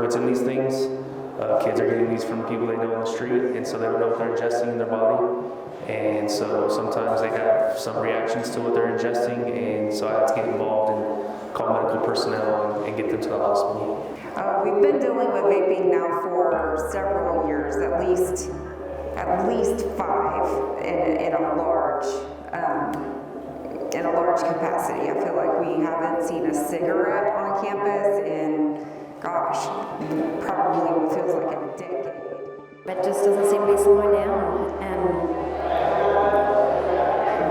what's in these things. Kids are getting these from people they know on the street, and so they don't know what they're ingesting in their body. And so sometimes they have some reactions to what they're ingesting, and so I have to get involved and call medical personnel and get them to the hospital. We've been dealing with vaping now for several years, at least 5 in a large capacity. I feel like we haven't seen a cigarette on campus in, gosh, probably what feels like a decade. It just doesn't seem to be slowing down, and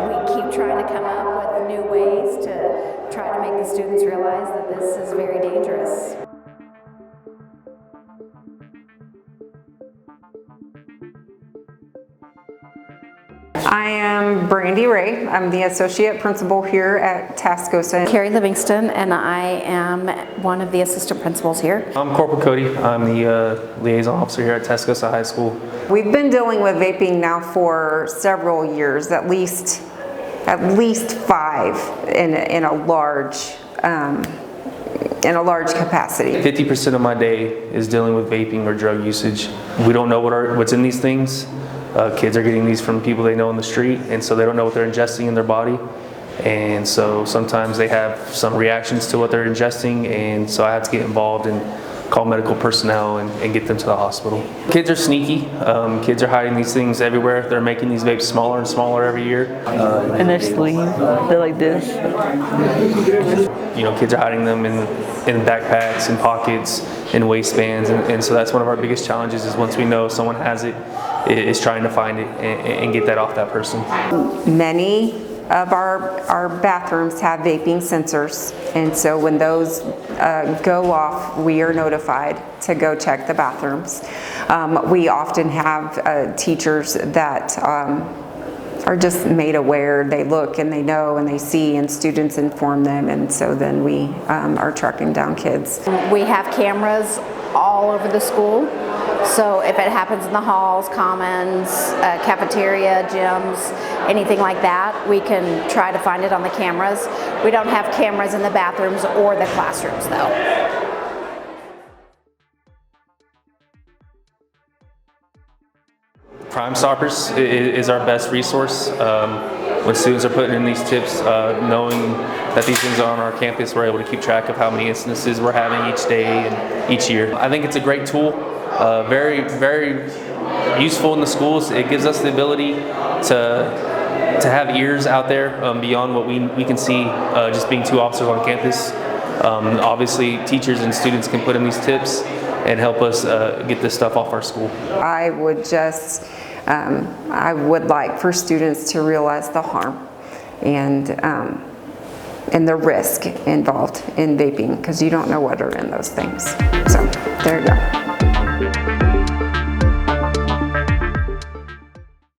we keep trying to come up with new ways to try to make the students realize that this is very dangerous. I am Brandy Ray. I'm the associate principal here at Tascosa. Carrie Livingston, and I am one of the assistant principals here. I'm Corporal Cody. I'm the liaison officer here at Tascosa High School. We've been dealing with vaping now for several years, at least 5 in a large capacity. 50% of my day is dealing with vaping or drug usage. We don't know what's in these things. Kids are getting these from people they know on the street, and so they don't know what they're ingesting in their body. And so sometimes they have some reactions to what they're ingesting, and so I have to get involved and call medical personnel and get them to the hospital. Kids are sneaky. Kids are hiding these things everywhere. They're making these vapes smaller and smaller every year. In their sleeve, they're like this. You know, kids are hiding them in backpacks, in pockets, in waistbands, and so that's one of our biggest challenges is once we know someone has it, is trying to find it and get that off that person. Many of our bathrooms have vaping sensors, and so when those go off, we are notified to go check the bathrooms. We often have teachers that are just made aware. They look and they know and they see, and students inform them, and so then we are tracking down kids. We have cameras all over the school, so if it happens in the halls, commons, cafeteria, gyms, anything like that, we can try to find it on the cameras. We don't have cameras in the bathrooms or the classrooms though. Crime Stoppers is our best resource. When students are putting in these tips, knowing that these things are on our campus, we're able to keep track of how many instances we're having each day and each year. I think it's a great tool, very, very useful in the schools. It gives us the ability to have ears out there beyond what we can see just being 2 officers on campus. Obviously, teachers and students can put in these tips and help us get this stuff off our school. I would like for students to realize the harm and the risk involved in vaping, because you don't know what are in those things. So there you go.